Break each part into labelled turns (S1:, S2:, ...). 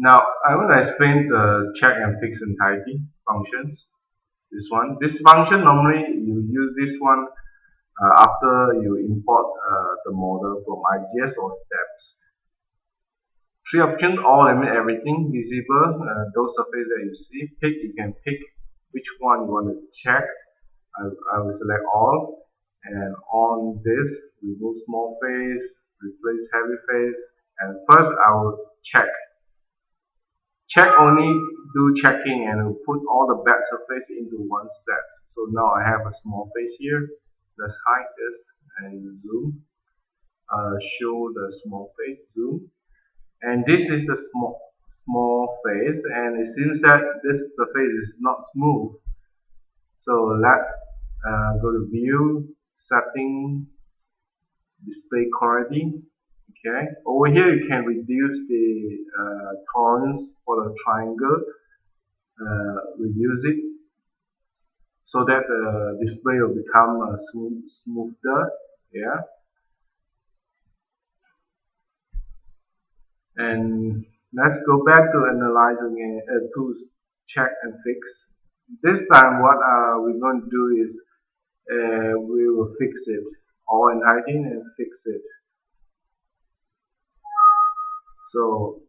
S1: Now I will explain the check and fix entirety functions. This function normally you use this one after you import the model from IGS or steps. Three options: all, limit, everything, visible. Those surfaces that you see, pick. You can pick which one you want to check. I will select all, and on this, remove small face, replace heavy face, and first I will check. Check only do checking and will put all the bad surface into one set. So now I have a small face here. Let's hide this and zoom. Show the small face, zoom. And this is the small face, and it seems that this surface is not smooth. So let's go to view, setting, display quality. Okay, over here you can reduce the tolerance for the triangle, reduce it so that the display will become smoother. Yeah, and let's go back to analyze again, to check and fix. This time what we're going to do is we will fix it, all in hiding and fix it. So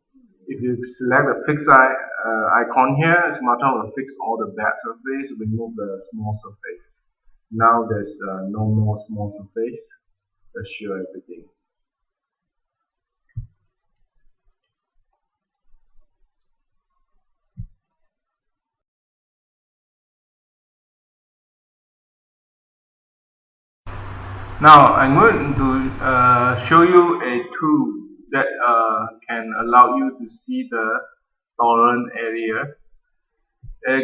S1: if you select the fix icon here, Smartphone will fix all the bad surface, remove the small surface. Now there's no more small surface. Let's show everything. Now I'm going to show you a tool that can allow you to see the tolerance area.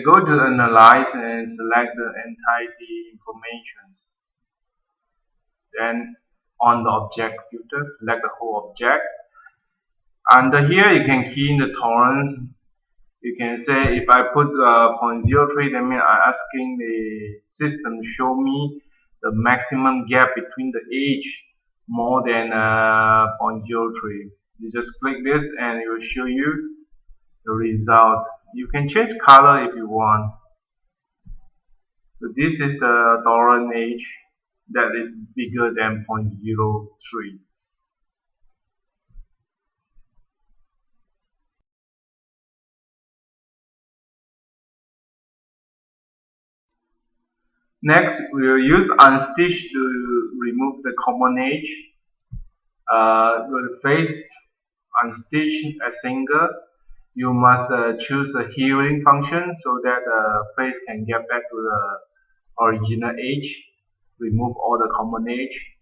S1: Go to Analyze and select the entirety information. Then on the object filter, select the whole object. Under here you can key in the tolerance. You can say if I put 0.03, that means I'm asking the system to show me the maximum gap between the edge more than 0.03. You just click this and it will show you the result. You can change color if you want. So this is the tolerance edge that is bigger than 0.03. Next, we will use unstitch to remove the common edge. Go to face, unstitch a single. You must choose a healing function so that the face can get back to the original edge. Remove all the common edge.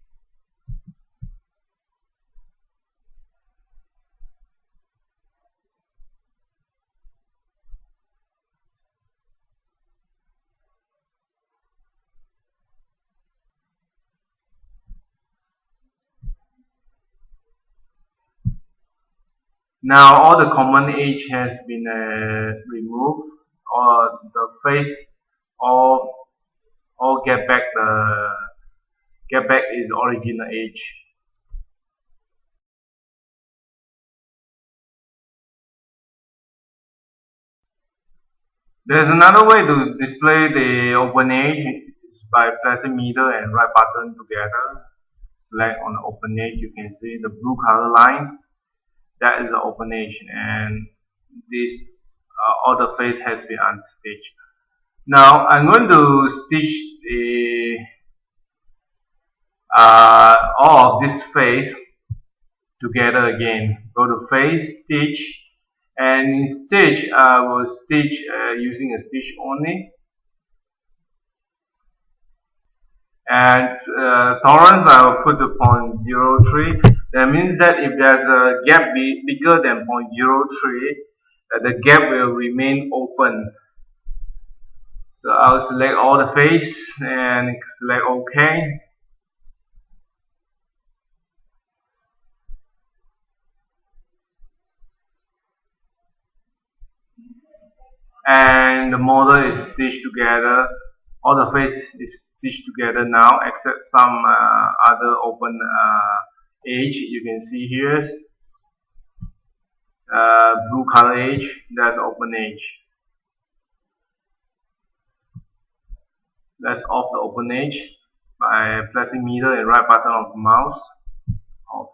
S1: Now all the common edge has been removed, or the face all get back its original edge. There's another way to display the open edge is by pressing middle and right button together. Select on the open edge, you can see the blue color line. That is the open edge, and this other face has been unstitched. Now I'm going to stitch the all of this face together again. Go to face, stitch, and in stitch I will stitch using a stitch only. And tolerance I will put the 0.03. That means that if there's a gap bigger than 0.03, the gap will remain open. So I'll select all the face and select OK. And the model is stitched together. All the face is stitched together now, except some other open edge you can see here. blue color edge, that's open edge. Let's off the open edge by pressing middle and right button of the mouse. Off.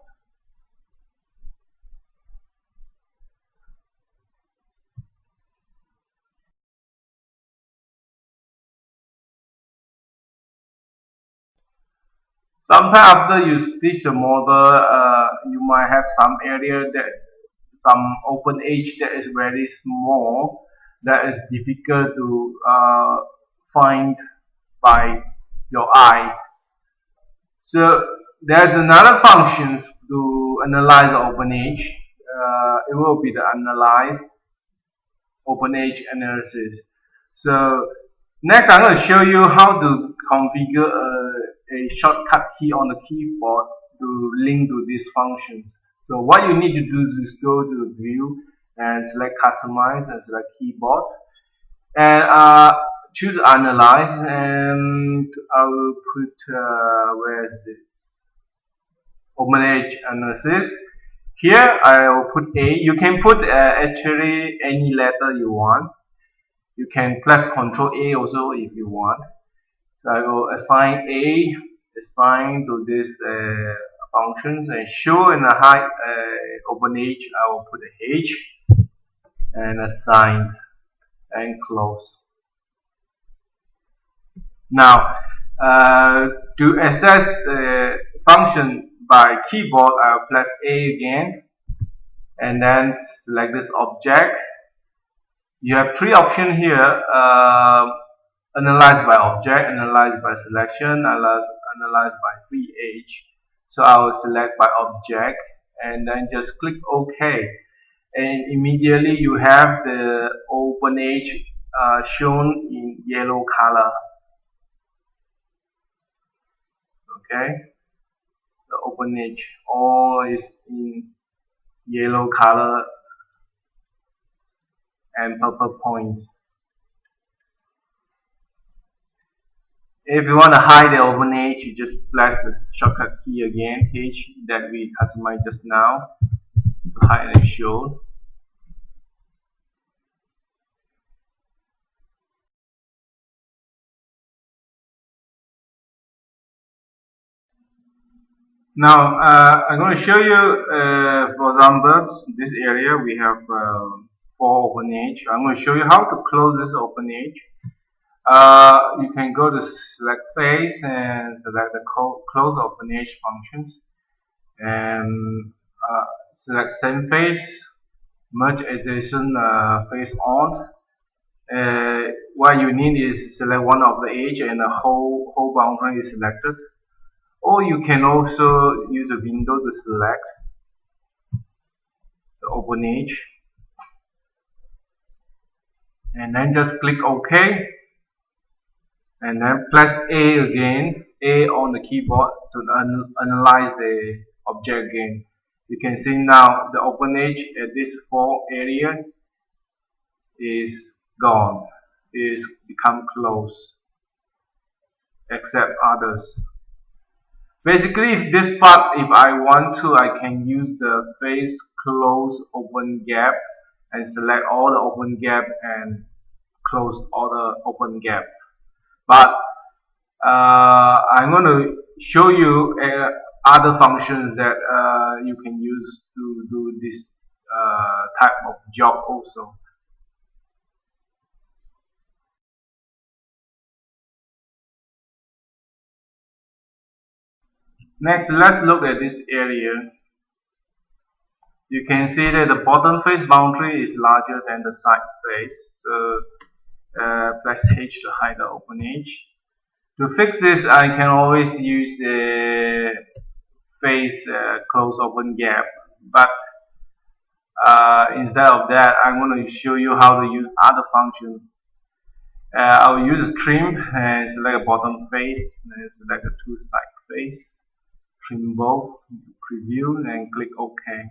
S1: Sometimes after you stitch the model, you might have some area that some open edge that is very small, that is difficult to find by your eye. So there's another function to analyze the open edge. It will be the analyze open edge analysis. So next I'm going to show you how to configure a shortcut key on the keyboard to link to these functions. So what you need to do is go to view and select customize and select keyboard and choose analyze, and I will put where is this open edge analysis. Here I will put A. You can put actually any letter you want. You can press Ctrl A also if you want. So I will assign A, assign to this functions, and show and hide open edge. I will put a H and assign and close. Now to access the function by keyboard, I will press A again and then select this object. You have three options here: analyze by object, analyze by selection, analyze by free edge. So I will select by object and then just click OK, and immediately you have the open edge shown in yellow color. Okay, the open edge all is in yellow color and purple points. If you want to hide the open edge, you just press the shortcut key again, H, that we customized just now, to hide and show. Now I'm going to show you, for example, this area we have 4 open edge. I'm going to show you how to close this open edge. You can go to select face and select the close open edge functions, and select same face, merge adjacent face on. What you need is select one of the edge and the whole boundary is selected. Or you can also use a window to select the open edge and then just click OK, and then press A again, A on the keyboard, to analyze the object again. You can see now the open edge at this 4 area is gone, is become closed, except others. Basically, if this part, if I want to, I can use the face close open gap and select all the open gap and close all the open gap. But I'm going to show you other functions that you can use to do this type of job also. Next, let's look at this area. You can see that the bottom face boundary is larger than the side face. So press H to hide the open edge. To fix this, I can always use a face close open gap. But instead of that, I'm going to show you how to use other functions. I'll use trim and select a bottom face and select the 2 side face. Trim both, preview and click OK.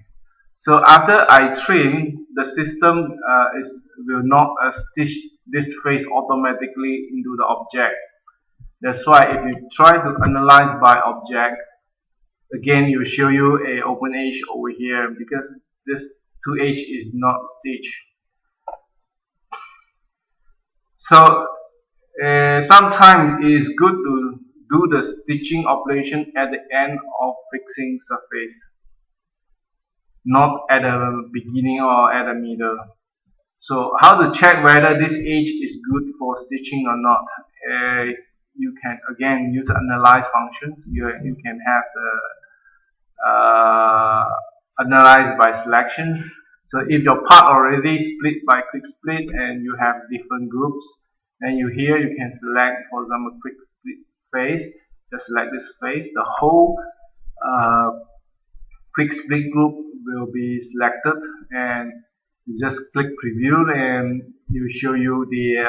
S1: So after I trim, the system will not stitch this face automatically into the object. That's why if you try to analyze by object, again it will show you a open edge over here, because this 2H is not stitched. So sometimes it is good to do the stitching operation at the end of fixing surface, not at the beginning or at the middle. So how to check whether this edge is good for stitching or not? You can again use analyze functions. You can have the analyze by selections. So if your part already split by quick split and you have different groups, then you can select, for example, quick split face. Just select this face. The whole quick split group will be selected, and you just click preview and you show you the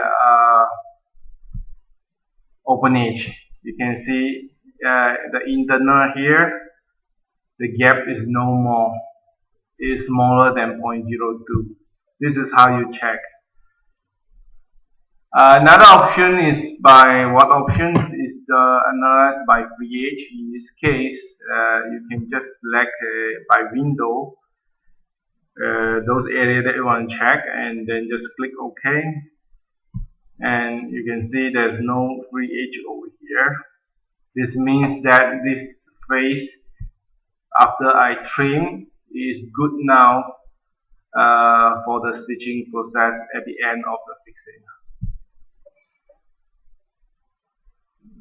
S1: open edge. You can see the internal here, the gap is no more, is smaller than 0.02. This is how you check. Another option is by what options is the analyze by free edge. In this case, you can just select by window those areas that you want to check, and then just click OK. And you can see there's no free edge over here. This means that this face, after I trim, is good now for the stitching process at the end of the fixing.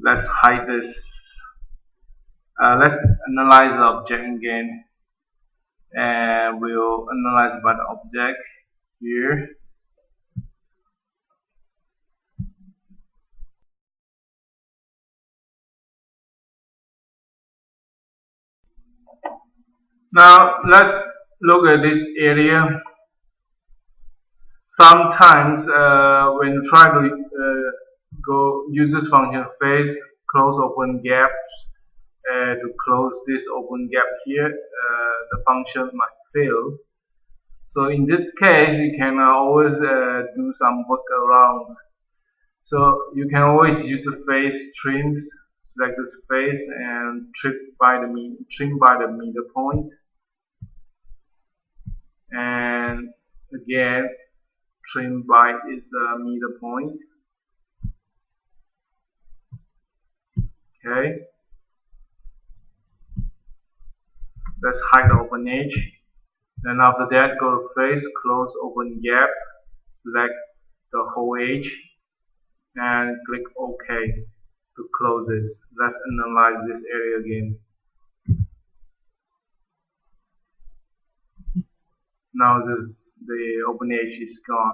S1: Let's hide this. Let's analyze the object again, and we'll analyze by the object here. Now let's look at this area. Sometimes when you try to go use this function face close open gaps to close this open gap here, the function might fail. So in this case, you can always do some workaround. So you can always use the face trims. Select this face and trim by the middle point, and again trim by its middle point. Okay, let's hide the open edge. Then after that, go to face, close open gap, select the whole edge, and click OK to close this. Let's analyze this area again. Now the open edge is gone.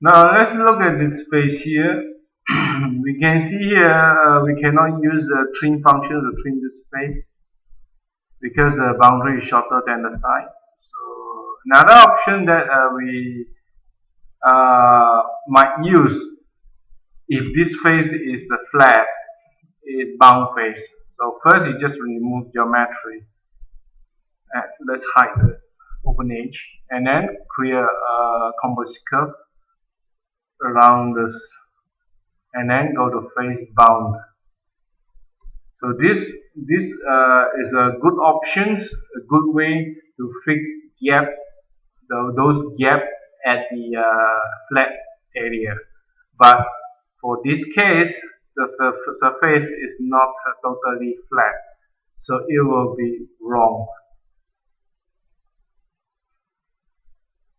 S1: Now let's look at this face here. We can see here we cannot use the trim function to trim this face because the boundary is shorter than the side. So another option that we might use, if this face is a flat, is bound face. So first you just remove geometry. Let's hide the open edge, and then create a composite curve around this, and then go to face bound. So this is a good option, a good way to fix gap, those gap at the flat area. But for this case, the surface is not totally flat, so it will be wrong.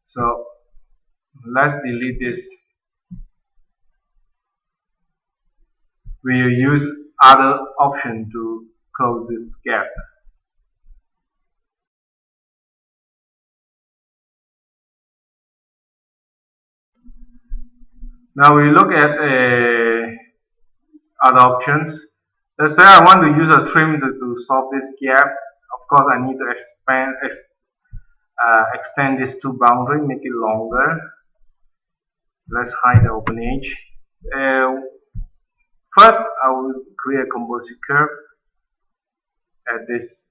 S1: So let's delete this. We will use other option to close this gap. Now we look at other options. Let's say I want to use a trim to solve this gap. Of course, I need to extend this to boundary, make it longer. Let's hide the open edge. First, I will create a composite curve at this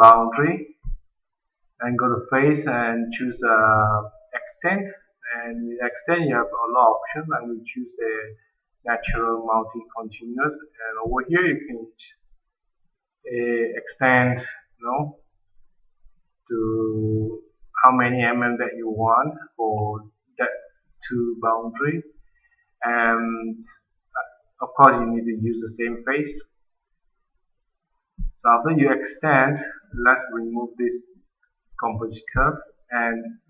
S1: boundary. and go to face and choose extend. And in extend you have a lot of options. I will choose a natural multi-continuous, and over here you can extend, to how many that you want for that two boundary. And of course you need to use the same face. So after you extend, let's remove this composite curve, and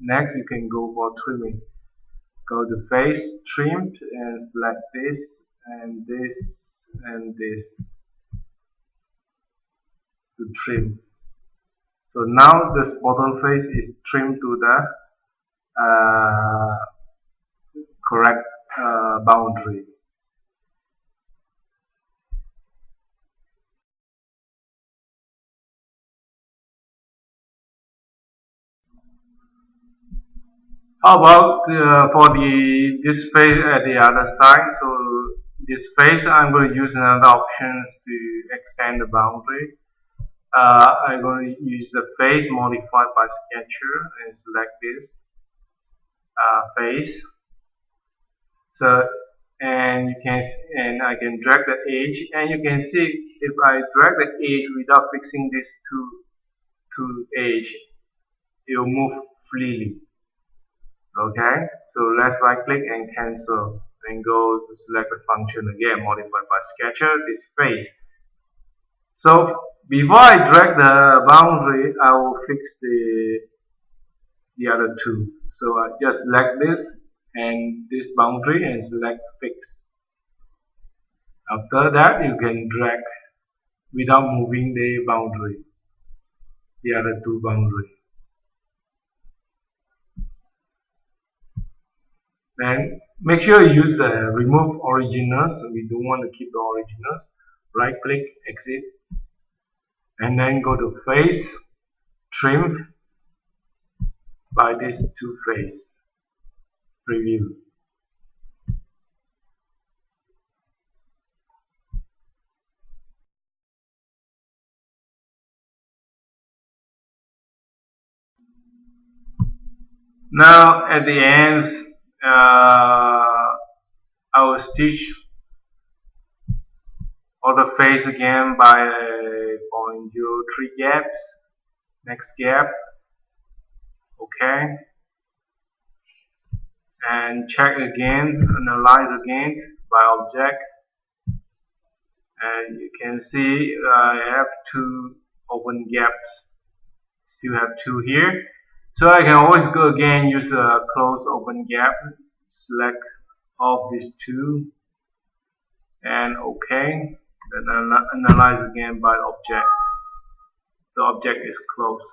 S1: next you can go for trimming. Go to face, trimmed, and select this and this and this to trim. So now this bottom face is trimmed to the correct boundary. How about for this face at the other side? So this face, I'm going to use another options to extend the boundary. I'm going to use the face modified by sketcher and select this face. So and I can drag the edge, and you can see if I drag the edge without fixing this two edge, it will move freely. Okay, so let's right click and cancel and go to select the function again, modified by sketcher, this face. So before I drag the boundary, I will fix the other two. So I just select this and this boundary and select fix. After that you can drag without moving the boundary, the other two boundary. Then make sure you use the remove originals. We don't want to keep the originals. Right click, exit, and then go to face, trim by this two face, preview. Now at the end, I will stitch all the face again by 0.03 gaps. Next gap, okay, and check again, analyze again by object, and you can see I have two open gaps, still have two here. So I can always go again, use a close open gap, select all of these two, and okay, then analyze again by object. The object is closed.